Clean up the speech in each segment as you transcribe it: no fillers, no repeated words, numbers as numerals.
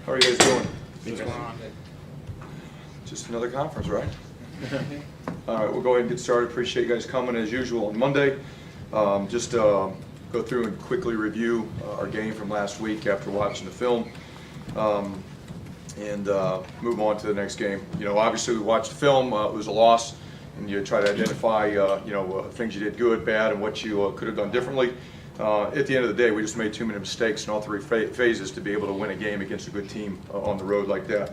How are you guys doing? What's going on? Just another conference, right? All right, we'll go ahead and get started. Appreciate you guys coming as usual on Monday. Just go through and quickly review our game from last week after watching the film, and move on to the next game. You know, obviously we watched the film. It was a loss, and you try to identify things you did good, bad, and what you could have done differently. At the end of the day, we just made too many mistakes in all three phases to be able to win a game against a good team on the road like that.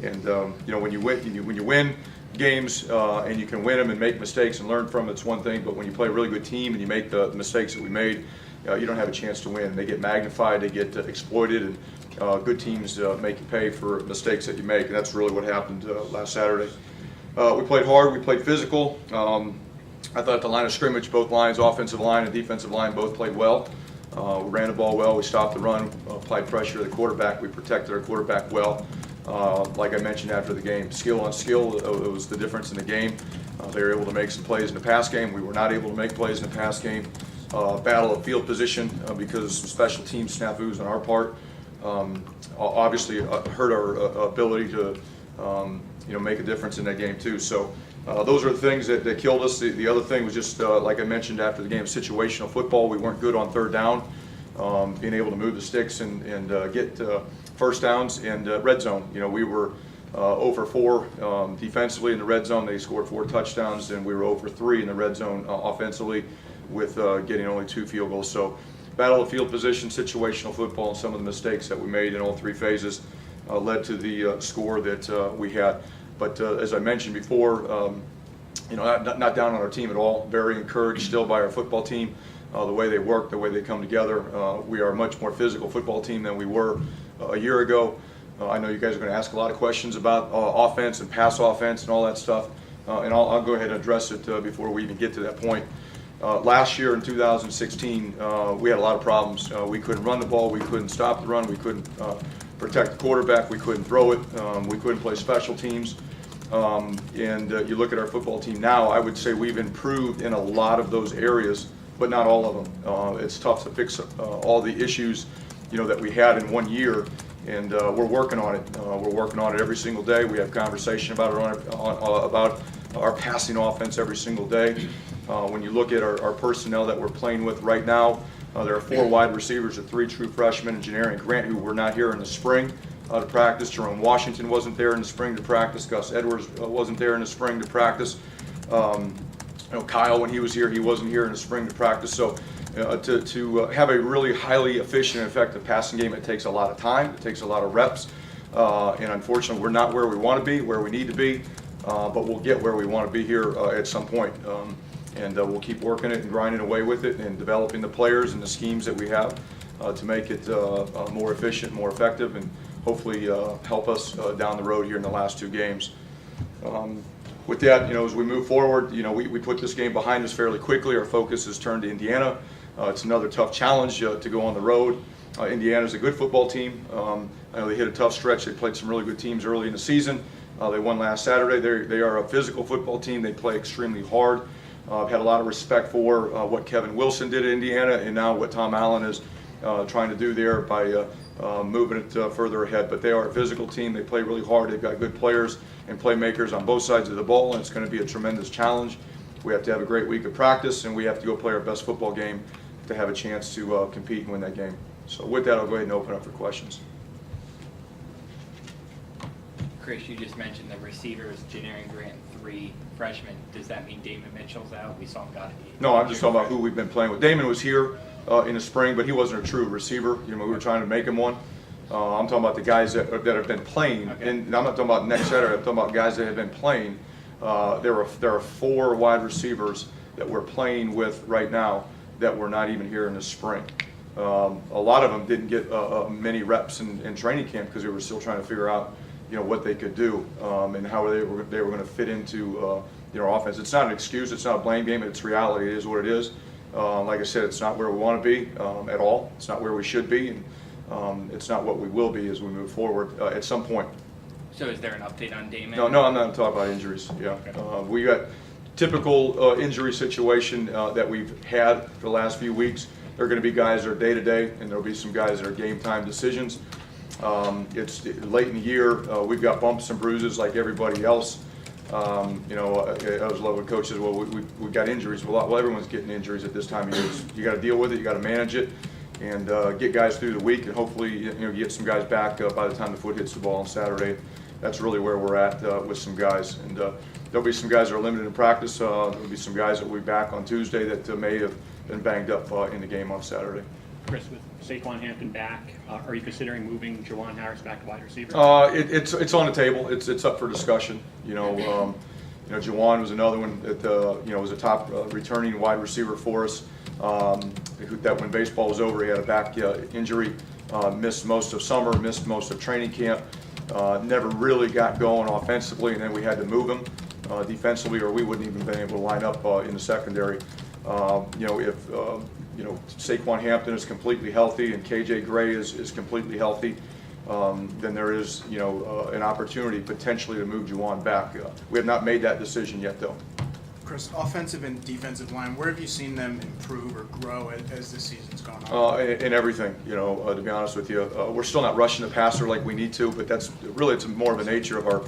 And when you win games and you can win them and make mistakes and learn from them, it's one thing. But when you play a really good team and you make the mistakes that we made, you don't have a chance to win. They get magnified, they get exploited, and good teams make you pay for mistakes that you make. And that's really what happened last Saturday. We played hard, we played physical. I thought the line of scrimmage, both lines, offensive line and defensive line, both played well. We ran the ball well, we stopped the run, applied pressure to the quarterback, we protected our quarterback well. Like I mentioned after the game, skill on skill, it was the difference in the game. They were able to make some plays in the pass game. We were not able to make plays in the pass game. Battle of field position because of some special team snafus on our part. Obviously hurt our ability to make a difference in that game too. So those are the things that killed us. The other thing was just, like I mentioned after the game, situational football. We weren't good on third down, being able to move the sticks and get first downs and red zone. You know, we were 0 for 4 defensively in the red zone. They scored 4 touchdowns, and we were 0 for 3 in the red zone offensively with getting only 2 field goals. So battle of field position, situational football, and some of the mistakes that we made in all 3 phases led to the score that we had. But as I mentioned before, not down on our team at all. Very encouraged still by our football team, the way they work, the way they come together. We are a much more physical football team than we were a year ago. I know you guys are going to ask a lot of questions about offense and pass offense and all that stuff, and I'll go ahead and address it before we even get to that point. Last year in 2016, we had a lot of problems. We couldn't run the ball, we couldn't stop the run, we couldn't protect the quarterback, we couldn't throw it, we couldn't play special teams. You look at our football team now, I would say we've improved in a lot of those areas, but not all of them. It's tough to fix all the issues that we had in 1 year, and we're working on it. We're working on it every single day. We have conversation about it about our passing offense every single day. When you look at our personnel that we're playing with right now, there are 4 wide receivers and 3 true freshmen, and Janarian Grant, who were not here in the spring to practice. Jerome Washington wasn't there in the spring to practice. Gus Edwards wasn't there in the spring to practice. Kyle, when he was here, he wasn't here in the spring to practice. So to have a really highly efficient and effective passing game, it takes a lot of time, it takes a lot of reps, and unfortunately we're not where we want to be, where we need to be, but we'll get where we want to be here at some point. And we'll keep working it and grinding away with it and developing the players and the schemes that we have to make it more efficient, more effective, and hopefully help us down the road here in the last 2 games. With that, as we move forward, we put this game behind us fairly quickly. Our focus is turned to Indiana. It's another tough challenge to go on the road. Indiana's a good football team. I know they hit a tough stretch. They played some really good teams early in the season. They won last Saturday. They are a physical football team. They play extremely hard. I've had a lot of respect for what Kevin Wilson did at Indiana, and now what Tom Allen is trying to do there by moving it further ahead. But they are a physical team. They play really hard. They've got good players and playmakers on both sides of the ball, and it's going to be a tremendous challenge. We have to have a great week of practice, and we have to go play our best football game to have a chance to compete and win that game. So with that, I'll go ahead and open up for questions. Chris, you just mentioned the receivers, Janarian Grant, 3 freshmen. Does that mean Damon Mitchell's out? We saw him got it. No, I'm just talking about who we've been playing with. Damon was here in the spring, but he wasn't a true receiver. We were trying to make him one. I'm talking about the guys that have been playing, okay. And I'm not talking about next Saturday. I'm talking about guys that have been playing. There are 4 wide receivers that we're playing with right now that were not even here in the spring. A lot of them didn't get many reps in training camp because they were still trying to figure out what they could do and how they were going to fit into our offense. It's not an excuse. It's not a blame game. It's reality. It is what it is. Like I said, it's not where we want to be at all. It's not where we should be, and it's not what we will be as we move forward at some point. So is there an update on Damon? No, I'm not talking about injuries. Yeah, okay. We got typical injury situation that we've had for the last few weeks. There are going to be guys that are day-to-day, and there will be some guys that are game-time decisions. It's late in the year. We've got bumps and bruises like everybody else. You know, I was loving coaches. Well, we got injuries. Well, everyone's getting injuries at this time of year. You got to deal with it. You got to manage it, and get guys through the week, and hopefully, you know, get some guys back by the time the foot hits the ball on Saturday. That's really where we're at with some guys, and there'll be some guys that are limited in practice. There'll be some guys that will be back on Tuesday that may have been banged up in the game on Saturday. Chris, with Saquon Hampton back, are you considering moving Juwan Harris back to wide receiver? It's on the table. It's up for discussion. You know, Juwan was another one that you know, was a top returning wide receiver for us. That when baseball was over, he had a back injury, missed most of summer, missed most of training camp. Never really got going offensively, and then we had to move him defensively, or we wouldn't even been able to line up in the secondary. You know, if you know, Saquon Hampton is completely healthy and KJ Gray is completely healthy, then there is, you know, an opportunity potentially to move Juwan back. We have not made that decision yet, though. Chris, offensive and defensive line, where have you seen them improve or grow as this season's gone on? In everything, you know, to be honest with you. We're still not rushing the passer like we need to, but that's really, it's more of a nature of our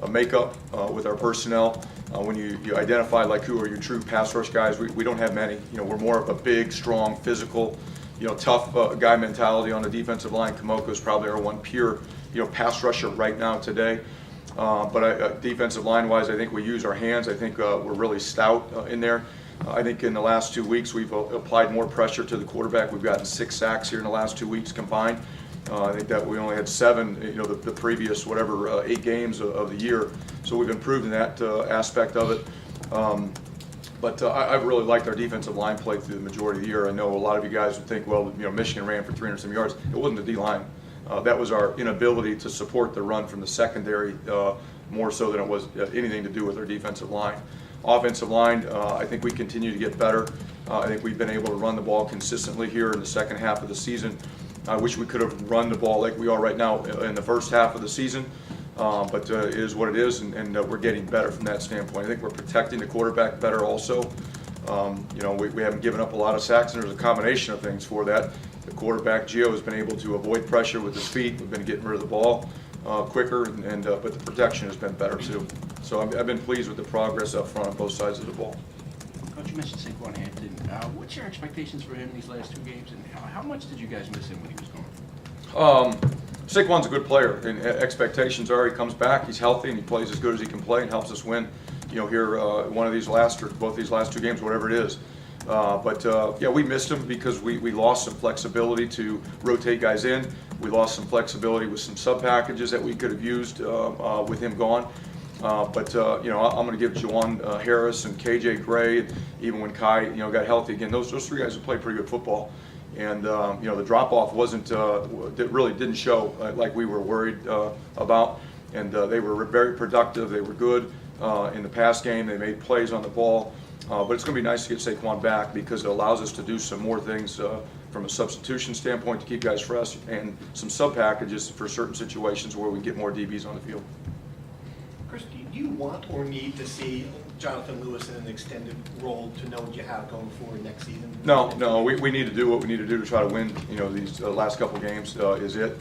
makeup with our personnel. When you identify like who are your true pass rush guys, we don't have many. You know, we're more of a big, strong, physical, you know, tough guy mentality on the defensive line. Kamoko is probably our one pure, you know, pass rusher right now today. But defensive line-wise, I think we use our hands. I think we're really stout in there. I think in the last 2 weeks we've applied more pressure to the quarterback. We've gotten 6 sacks here in the last 2 weeks combined. I think that we only had 7, you know, the previous 8 games of the year. So we've improved in that aspect of it. But I've really liked our defensive line play through the majority of the year. I know a lot of you guys would think, well, you know, Michigan ran for 300 some yards. It wasn't the D-line. That was our inability to support the run from the secondary more so than it was anything to do with our defensive line. Offensive line, I think we continue to get better. I think we've been able to run the ball consistently here in the second half of the season. I wish we could have run the ball like we are right now in the first half of the season, but it is what it is, and we're getting better from that standpoint. I think we're protecting the quarterback better also. You know, we haven't given up a lot of sacks, and there's a combination of things for that. The quarterback, Gio, has been able to avoid pressure with his feet. We've been getting rid of the ball quicker, but the protection has been better too. So I've been pleased with the progress up front on both sides of the ball. Coach, you mentioned Saquon Hampton. What's your expectations for him these last 2 games, and how much did you guys miss him when he was gone? Saquon's a good player, and expectations are he comes back, he's healthy, and he plays as good as he can play and helps us win, you know, here one of these last or both these last 2 games, whatever it is. Yeah, we missed him because we lost some flexibility to rotate guys in. We lost some flexibility with some sub packages that we could have used with him gone. You know, I'm going to give Juwan Harris and KJ Gray, even when Kai, you know, got healthy again. Those 3 guys have played pretty good football, and you know, the drop off wasn't really didn't show like we were worried about. And they were very productive. They were good in the pass game. They made plays on the ball. But it's going to be nice to get Saquon back because it allows us to do some more things from a substitution standpoint to keep guys fresh, and some sub packages for certain situations where we get more DBs on the field. Chris, do you want or need to see Jonathan Lewis in an extended role to know what you have going forward next season? No, we need to do what we need to do to try to win. You know, these last couple games is it.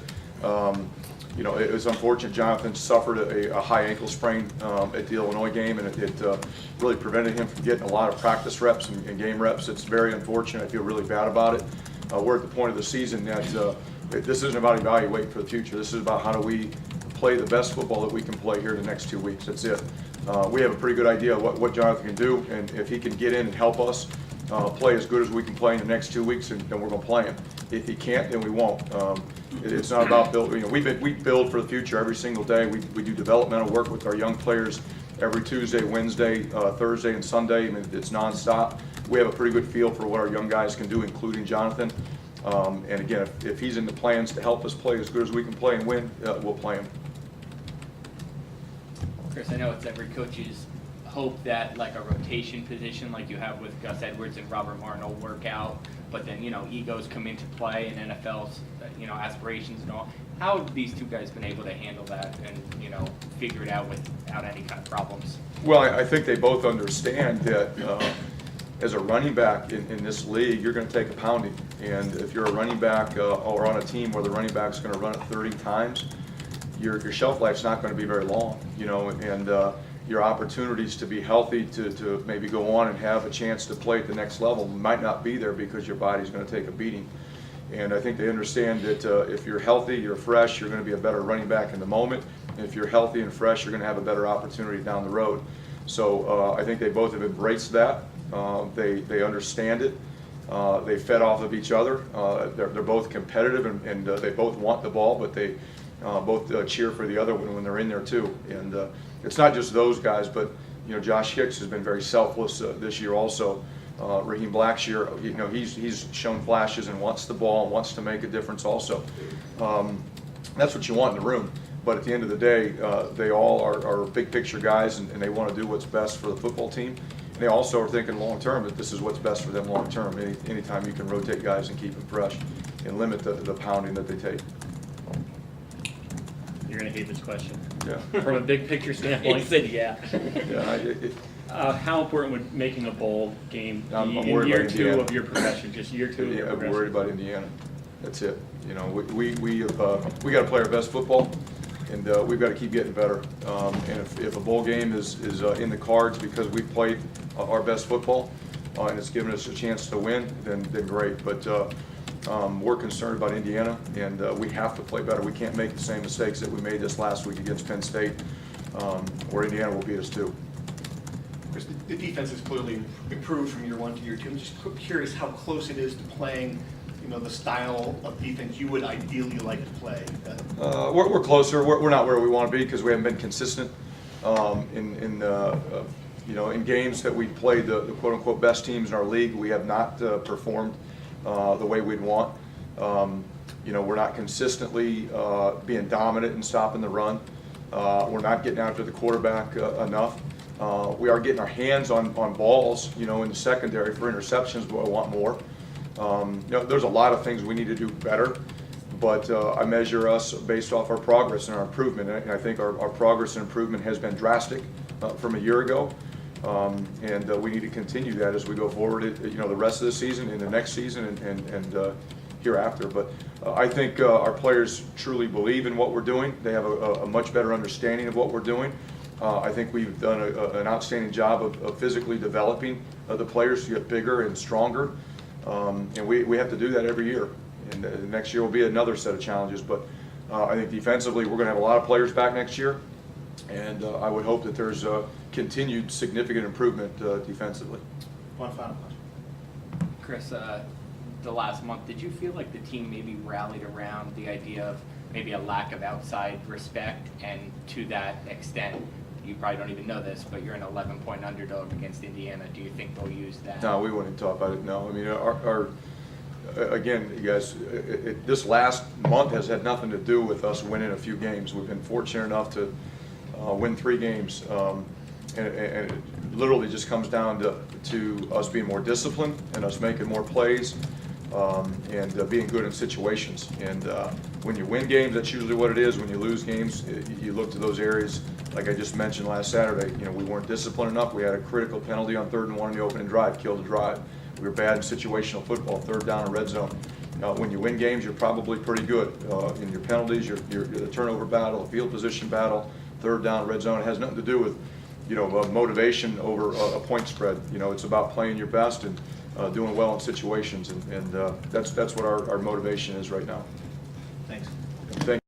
You know, it was unfortunate. Jonathan suffered a high ankle sprain at the Illinois game, and it really prevented him from getting a lot of practice reps and game reps. It's very unfortunate. I feel really bad about it. We're at the point of the season that this isn't about evaluating for the future. This is about how do we play the best football that we can play here in the next 2 weeks. That's it. We have a pretty good idea of what Jonathan can do, and if he can get in and help us play as good as we can play in the next 2 weeks, then we're going to play him. If he can't, then we won't. It's not about building. You know, we build for the future every single day. We do developmental work with our young players every Tuesday, Wednesday, Thursday, and Sunday. I mean, it's nonstop. We have a pretty good feel for what our young guys can do, including Jonathan. And again, if he's in the plans to help us play as good as we can play and win, we'll play him. Chris, I know it's every coach's hope that like a rotation position like you have with Gus Edwards and Robert Martin will work out, but then, you know, egos come into play and NFL's, you know, aspirations and all. How have these 2 guys been able to handle that and, you know, figure it out without any kind of problems? Well, I think they both understand that as a running back in this league, you're going to take a pounding. And if you're a running back or on a team where the running back's going to run it 30 times, your shelf life's not going to be very long, you know, and your opportunities to be healthy, to maybe go on and have a chance to play at the next level might not be there because your body's going to take a beating. And I think they understand that if you're healthy, you're fresh, you're going to be a better running back in the moment. And if you're healthy and fresh, you're going to have a better opportunity down the road. So I think they both have embraced that. They understand it. They fed off of each other. They're both competitive, and they both want the ball, but they both cheer for the other one when they're in there too. And it's not just those guys, but you know, Josh Hicks has been very selfless this year also. Raheem Blackshear, you know, he's shown flashes and wants the ball and wants to make a difference also. That's what you want in the room. But at the end of the day, they all are big picture guys, and they want to do what's best for the football team. And they also are thinking long term that this is what's best for them long term. Anytime you can rotate guys and keep them fresh and limit the pounding that they take. You're going to hate this question. Yeah. From a big picture standpoint, said yeah. Yeah, How important would making a bowl game be I'm in worried year about two Indiana. of your progression? Just year two of your I'm progression. worried about Indiana. That's it. You know, we got to play our best football, and we've got to keep getting better. And if a bowl game is in the cards because we played our best football and it's given us a chance to win, then great. But we're concerned about Indiana, and we have to play better. We can't make the same mistakes that we made this last week against Penn State, or Indiana will beat us too. Chris, the defense has clearly improved from year one to year two. I'm just curious how close it is to playing, you know, the style of defense you would ideally like to play. We're closer. We're not where we want to be because we haven't been consistent you know, in games that we played the quote unquote best teams in our league. We have not performed the way we'd want. You know, we're not consistently being dominant and stopping the run. We're not getting after the quarterback enough. We are getting our hands on balls, you know, in the secondary for interceptions, but I want more. You know, there's a lot of things we need to do better, but I measure us based off our progress and our improvement, and I think our progress and improvement has been drastic from a year ago, and we need to continue that as we go forward, you know, the rest of the season, in the next season, and hereafter. But I think our players truly believe in what we're doing. They have a much better understanding of what we're doing. I think we've done an outstanding job of physically developing the players to get bigger and stronger. And we have to do that every year. And next year will be another set of challenges. But I think defensively, we're going to have a lot of players back next year. And I would hope that there's continued significant improvement defensively. One final question. Chris, the last month, did you feel like the team maybe rallied around the idea of maybe a lack of outside respect? And to that extent, you probably don't even know this, but you're an 11-point underdog against Indiana. Do you think they'll use that? No, we wouldn't talk about it. No, I mean, again, you guys, this last month has had nothing to do with us winning a few games. We've been fortunate enough to win 3 games, and it literally just comes down to us being more disciplined and us making more plays, and being good in situations. And when you win games, that's usually what it is. When you lose games, you look to those areas. Like I just mentioned last Saturday, you know, we weren't disciplined enough. We had a critical penalty on 3rd and 1 in the opening drive, killed the drive. We were bad in situational football, 3rd down and red zone. When you win games, you're probably pretty good in your penalties, the turnover battle, the field position battle, 3rd down, red zone. It has nothing to do with, you know, motivation over a point spread. You know, it's about playing your best and doing well in situations, and that's what our motivation is right now. Thanks. Thank